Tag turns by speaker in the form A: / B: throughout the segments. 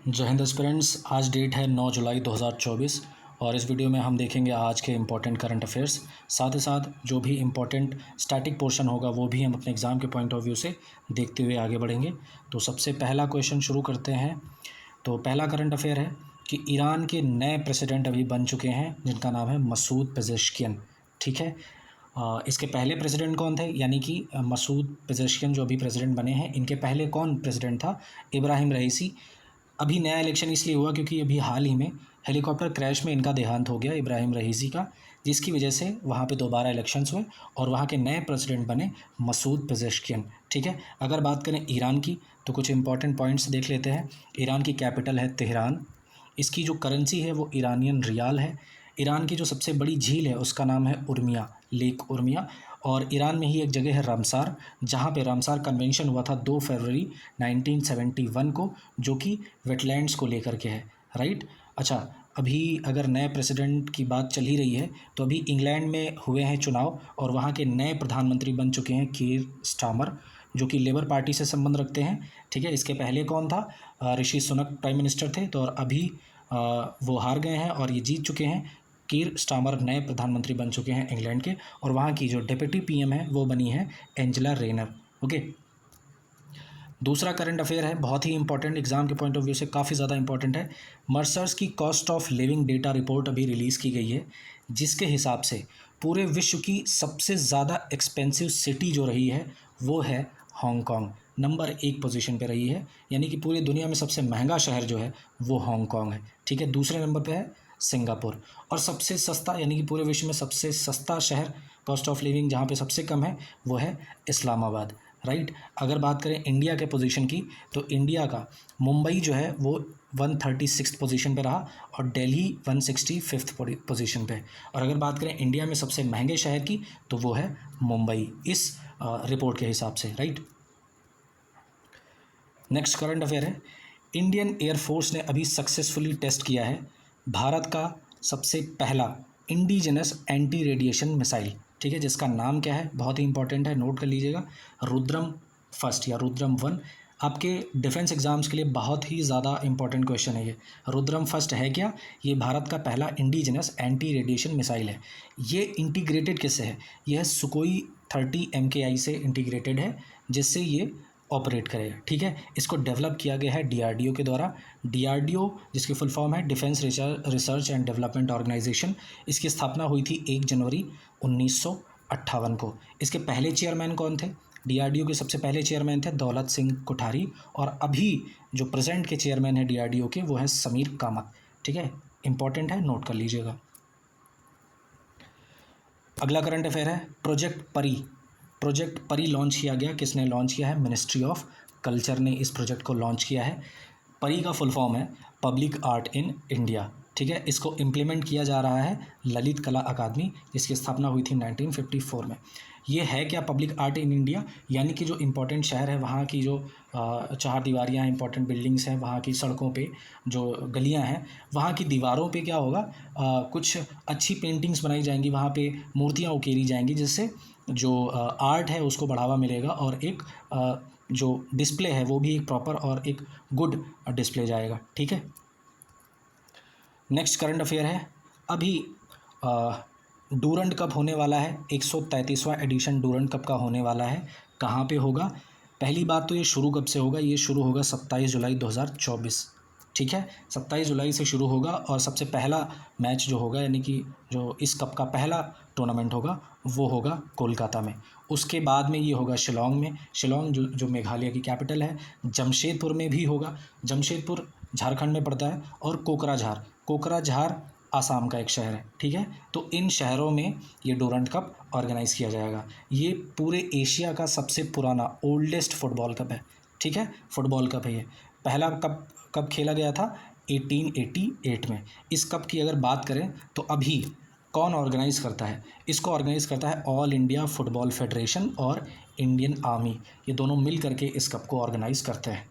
A: जय हिंद एस्पिरेंट्स। आज डेट है 9 जुलाई 2024 और इस वीडियो में हम देखेंगे आज के इम्पोर्टेंट करंट अफेयर्स। साथ ही साथ जो भी इम्पोर्टेंट स्टैटिक पोर्शन होगा वो भी हम अपने एग्ज़ाम के पॉइंट ऑफ व्यू से देखते हुए आगे बढ़ेंगे। तो सबसे पहला क्वेश्चन शुरू करते हैं। तो पहला करंट अफेयर है कि ईरान के नए प्रेसिडेंट अभी बन चुके हैं जिनका नाम है मसूद पेज़ेश्कियन। ठीक है, इसके पहले प्रेसिडेंट कौन थे, यानी कि मसूद पेज़ेश्कियन जो अभी प्रेसिडेंट बने हैं, इनके पहले कौन प्रेसिडेंट था? इब्राहिम रईसी। अभी नया इलेक्शन इसलिए हुआ क्योंकि अभी हाल ही में हेलीकॉप्टर क्रैश में इनका देहांत हो गया, इब्राहिम रईसी का, जिसकी वजह से वहाँ पे दोबारा इलेक्शंस हुए और वहाँ के नए प्रेसिडेंट बने मसूद पेज़ेश्कियन। ठीक है, अगर बात करें ईरान की तो कुछ इंपॉर्टेंट पॉइंट्स देख लेते हैं। ईरान की कैपिटल है तेहरान। इसकी जो करेंसी है वो ईरानियन रियाल है। ईरान की जो सबसे बड़ी झील है उसका नाम है उर्मिया, लेक उर्मिया। और ईरान में ही एक जगह है रामसार, जहाँ पे रामसार कन्वेंशन हुआ था 2 फरवरी 1971 को, जो कि वेटलैंड्स को लेकर के है। राइट। अच्छा, अभी अगर नए प्रेसिडेंट की बात चल ही रही है तो अभी इंग्लैंड में हुए हैं चुनाव और वहाँ के नए प्रधानमंत्री बन चुके हैं कीर स्टामर, जो कि लेबर पार्टी से संबंध रखते हैं। ठीक है, इसके पहले कौन था? ऋषि सुनक प्राइम मिनिस्टर थे, तो और अभी वो हार गए हैं और ये जीत चुके हैं। कीर स्टामर नए प्रधानमंत्री बन चुके हैं इंग्लैंड के, और वहाँ की जो डिप्टी पीएम है वो बनी है एंजेला रेनर। ओके, दूसरा करंट अफेयर है, बहुत ही इंपॉर्टेंट, एग्जाम के पॉइंट ऑफ व्यू से काफ़ी ज़्यादा इंपॉर्टेंट है। मर्सर्स की cost of living data report अभी रिलीज़ की गई है, जिसके हिसाब से पूरे विश्व की सबसे ज़्यादा एक्सपेंसिव सिटी जो रही है वो है हांगकांग। नंबर 1 पोजीशन पे रही है, यानी कि पूरी दुनिया में सबसे महंगा शहर जो है वो हांगकांग है। ठीक है, दूसरे नंबर पे है सिंगापुर। और सबसे सस्ता, यानी कि पूरे विश्व में सबसे सस्ता शहर, कॉस्ट ऑफ लिविंग जहाँ पे सबसे कम है, वो है इस्लामाबाद। राइट। अगर बात करें इंडिया के पोजीशन की तो इंडिया का मुंबई जो है वो 136 पोजीशन पे रहा और दिल्ली 165 पोजीशन पे। और अगर बात करें इंडिया में सबसे महंगे शहर की तो वो है मुंबई, इस रिपोर्ट के हिसाब से। राइट। नेक्स्ट करंट अफेयर है, इंडियन एयरफोर्स ने अभी सक्सेसफुली टेस्ट किया है भारत का सबसे पहला इंडिजिनस एंटी रेडिएशन मिसाइल। ठीक है, जिसका नाम क्या है, बहुत ही इंपॉर्टेंट है, नोट कर लीजिएगा, रुद्रम फर्स्ट या रुद्रम 1। आपके डिफेंस एग्जाम्स के लिए बहुत ही ज़्यादा इंपॉर्टेंट क्वेश्चन है ये। रुद्रम फर्स्ट है क्या? ये भारत का पहला इंडिजिनस एंटी रेडिएशन मिसाइल है। ये इंटीग्रेटेड किससे है? यह सुकोई 30 MKI से इंटीग्रेटेड है, जिससे ये ऑपरेट करेगा। ठीक है, इसको डेवलप किया गया है डीआरडीओ के द्वारा। डीआरडीओ जिसकी फुल फॉर्म है defence research and development organisation. इसकी स्थापना हुई थी 1 जनवरी 1958 को। इसके पहले चेयरमैन कौन थे? डीआरडीओ के सबसे पहले चेयरमैन थे दौलत सिंह कोठारी, और अभी जो प्रेजेंट के चेयरमैन है डीआरडीओ के वो है समीर कामत। ठीक है, इंपॉर्टेंट है, नोट कर लीजिएगा। अगला करंट अफेयर है प्रोजेक्ट परी। प्रोजेक्ट परी लॉन्च किया गया, किसने लॉन्च किया है? मिनिस्ट्री ऑफ कल्चर ने इस प्रोजेक्ट को लॉन्च किया है। परी का फुल फॉर्म है पब्लिक आर्ट इन इंडिया। ठीक है, इसको इम्प्लीमेंट किया जा रहा है ललित कला अकादमी, जिसकी स्थापना हुई थी 1954 में। ये है क्या पब्लिक आर्ट इन इंडिया? यानी कि जो इम्पोर्टेंट शहर है वहाँ की जो चार दीवारियाँ, इंपॉर्टेंट बिल्डिंग्स हैं, वहाँ की सड़कों पे जो गलियाँ हैं, वहाँ की दीवारों पे क्या होगा, कुछ अच्छी पेंटिंग्स बनाई जाएंगी, वहाँ पे मूर्तियाँ उकेरी जाएंगी, जिससे जो आर्ट है उसको बढ़ावा मिलेगा और एक जो डिस्प्ले है वो भी एक प्रॉपर और एक गुड डिस्प्ले जाएगा। ठीक है, नेक्स्ट करंट अफेयर है, अभी डूरंड कप होने वाला है, 133वां एडिशन डूरंड कप का होने वाला है। कहाँ पे होगा? पहली बात तो ये शुरू कब से होगा? ये शुरू होगा 27 जुलाई 2024। ठीक है, 27 जुलाई से शुरू होगा और सबसे पहला मैच जो होगा, यानी कि जो इस कप का पहला टूर्नामेंट होगा वो होगा कोलकाता में। उसके बाद में ये होगा शिलोंग में, शिलोंग जो मेघालय की कैपिटल है। जमशेदपुर में भी होगा, जमशेदपुर झारखंड में पड़ता है, और कोकराझार आसाम का एक शहर है। ठीक है, तो इन शहरों में ये डूरंड कप ऑर्गेनाइज किया जाएगा। ये पूरे एशिया का सबसे पुराना ओल्डेस्ट फुटबॉल कप है। ठीक है, फुटबॉल कप है ये। पहला कप कब खेला गया था? 1888 में। इस कप की अगर बात करें तो अभी कौन ऑर्गेनाइज़ करता है? इसको ऑर्गेनाइज़ करता है ऑल इंडिया फुटबॉल फेडरेशन और इंडियन आर्मी, ये दोनों मिल करके इस कप को ऑर्गेनाइज़ करते हैं।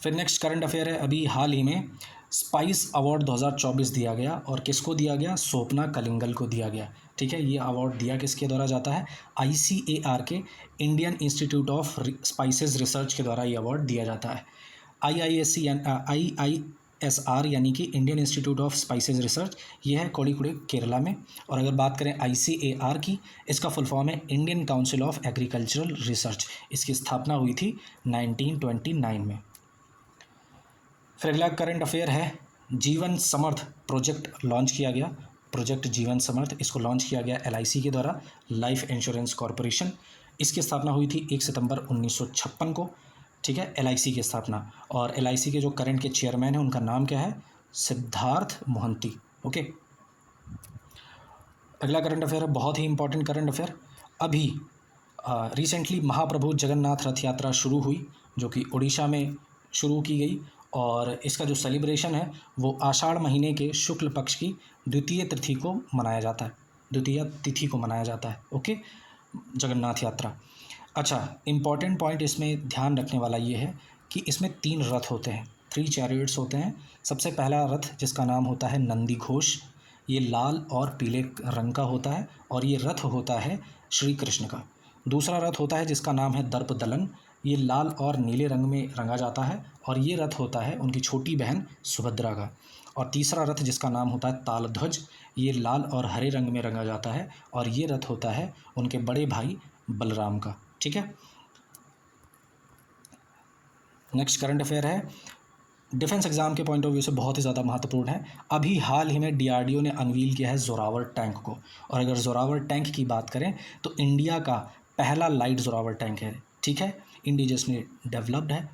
A: फिर नेक्स्ट करंट अफेयर है, अभी हाल ही में स्पाइस अवार्ड 2024 दिया गया, और किसको दिया गया? स्वप्ना कलिंगल को दिया गया। ठीक है, ये अवार्ड दिया किसके द्वारा जाता है? ICAR के, Indian institute of spices research के द्वारा ये अवार्ड दिया जाता है। IISR यानी कि Indian institute of spices research, ये है कोड़िकुडी केरला में। और अगर बात करें ICAR की, इसका फुल फॉर्म है Indian council of agricultural research. इसकी स्थापना हुई थी 1929 में। फिर अगला करंट अफेयर है जीवन समर्थ प्रोजेक्ट लॉन्च किया गया। प्रोजेक्ट जीवन समर्थ, इसको लॉन्च किया गया LIC के द्वारा, लाइफ इंश्योरेंस कॉरपोरेशन। इसकी स्थापना हुई थी 1 सितंबर 1956 को। ठीक है, LIC की स्थापना। और LIC के जो करंट के चेयरमैन हैं उनका नाम क्या है? सिद्धार्थ मोहंती। ओके, अगला करंट अफेयर है बहुत ही इंपॉर्टेंट करंट अफेयर। अभी रिसेंटली महाप्रभु जगन्नाथ रथ यात्रा शुरू हुई, जो कि उड़ीसा में शुरू की गई। और इसका जो सेलिब्रेशन है वो आषाढ़ महीने के शुक्ल पक्ष की द्वितीय तिथि को मनाया जाता है। द्वितीय तिथि को मनाया जाता है। ओके, जगन्नाथ यात्रा। अच्छा, इम्पॉर्टेंट पॉइंट इसमें ध्यान रखने वाला ये है कि इसमें 3 रथ होते हैं, 3 चैरियट्स होते हैं। सबसे पहला रथ जिसका नाम होता है नंदी घोष, ये लाल और पीले रंग का होता है और ये रथ होता है श्री कृष्ण का। दूसरा रथ होता है जिसका नाम है दर्प दलन, ये लाल और नीले रंग में रंगा जाता है और ये रथ होता है उनकी छोटी बहन सुभद्रा का। और तीसरा रथ जिसका नाम होता है तालध्वज, ये लाल और हरे रंग में रंगा जाता है और ये रथ होता है उनके बड़े भाई बलराम का। ठीक है, नेक्स्ट करंट अफेयर है डिफेंस एग्जाम के पॉइंट ऑफ व्यू से बहुत ही ज़्यादा महत्वपूर्ण है। अभी हाल ही में DRDO ने अनवील किया है जोरावर टैंक को। और अगर जोरावर टैंक की बात करें तो इंडिया का पहला लाइट जोरावर टैंक है। ठीक है, इंडिजियसली डेवलप्ड है।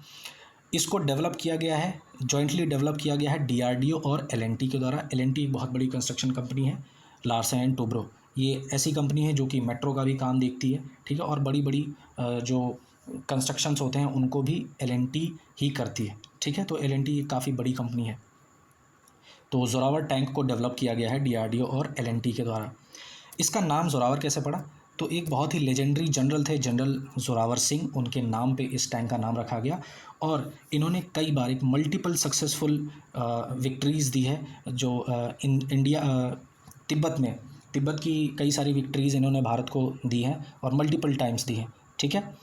A: इसको डेवलप किया गया है, जॉइंटली डेवलप किया गया है DRDO और L&T के द्वारा। L&T एक बहुत बड़ी कंस्ट्रक्शन कंपनी है, लार्सन एंड टुब्रो। ये ऐसी कंपनी है जो कि मेट्रो का भी काम देखती है। ठीक है, और बड़ी बड़ी जो कंस्ट्रक्शंस होते हैं उनको भी L&T ही करती है। ठीक है, तो L&T काफ़ी बड़ी कंपनी है। तो जोरावर टैंक को डेवलप किया गया है DRDO और L&T के द्वारा। इसका नाम जोरावर कैसे पड़ा? तो एक बहुत ही लेजेंडरी जनरल थे, जनरल जोरावर सिंह, उनके नाम पे इस टैंक का नाम रखा गया। और इन्होंने कई बार एक मल्टीपल सक्सेसफुल विक्ट्रीज़ दी है, जो इंडिया तिब्बत की कई सारी विक्ट्रीज़ इन्होंने भारत को दी हैं और मल्टीपल टाइम्स दी हैं। ठीक है,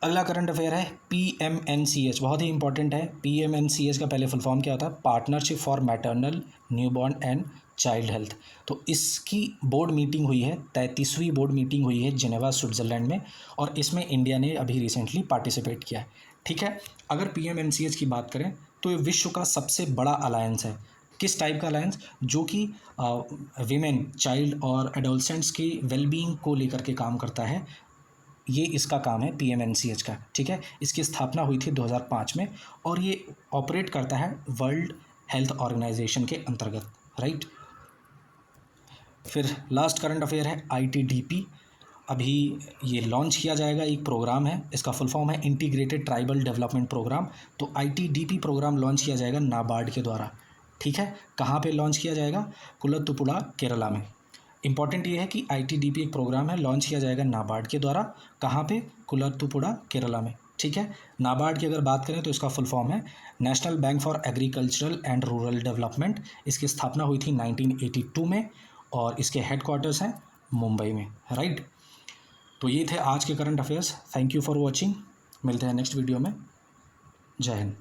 A: अगला करंट अफेयर है PMNCH, बहुत ही इंपॉर्टेंट है। PMNCH का पहले फुल फॉर्म क्या होता है? Partnership for maternal newborn and child health. तो इसकी बोर्ड मीटिंग हुई है, 33वीं बोर्ड मीटिंग हुई है जिनेवा स्विट्ज़रलैंड में, और इसमें इंडिया ने अभी रिसेंटली पार्टिसिपेट किया है। ठीक है, अगर PMNCH की बात करें तो ये विश्व का सबसे बड़ा अलायंस है। किस टाइप का अलायंस? जो कि वीमेन, चाइल्ड और एडोलसेंट्स की वेलबींग को लेकर के काम करता है। ये इसका काम है PMNCH का। ठीक है, इसकी स्थापना हुई थी 2005 में और ये ऑपरेट करता है वर्ल्ड हेल्थ ऑर्गेनाइजेशन के अंतर्गत। राइट, फिर लास्ट करंट अफेयर है ITDP। अभी ये लॉन्च किया जाएगा, एक प्रोग्राम है, इसका फुल फॉर्म है इंटीग्रेटेड ट्राइबल डेवलपमेंट प्रोग्राम। तो ITDP प्रोग्राम लॉन्च किया जाएगा नाबार्ड के द्वारा। ठीक है, कहाँ पे लॉन्च किया जाएगा? कुलत्तुपुड़ा केरला में। इंपॉर्टेंट ये है कि ITDP एक प्रोग्राम है, लॉन्च किया जाएगा नाबार्ड के द्वारा। कहाँ पे? कुलत्तुपुड़ा केरला में। ठीक है, नाबार्ड की अगर बात करें तो इसका फुल फॉर्म है national bank for agricultural and rural development. इसकी स्थापना हुई थी 1982 में और इसके हेडक्वार्टर्स हैं मुंबई में। राइट, तो ये थे आज के current affairs. Thank you for watching, मिलते हैं नेक्स्ट वीडियो में। जय हिंद।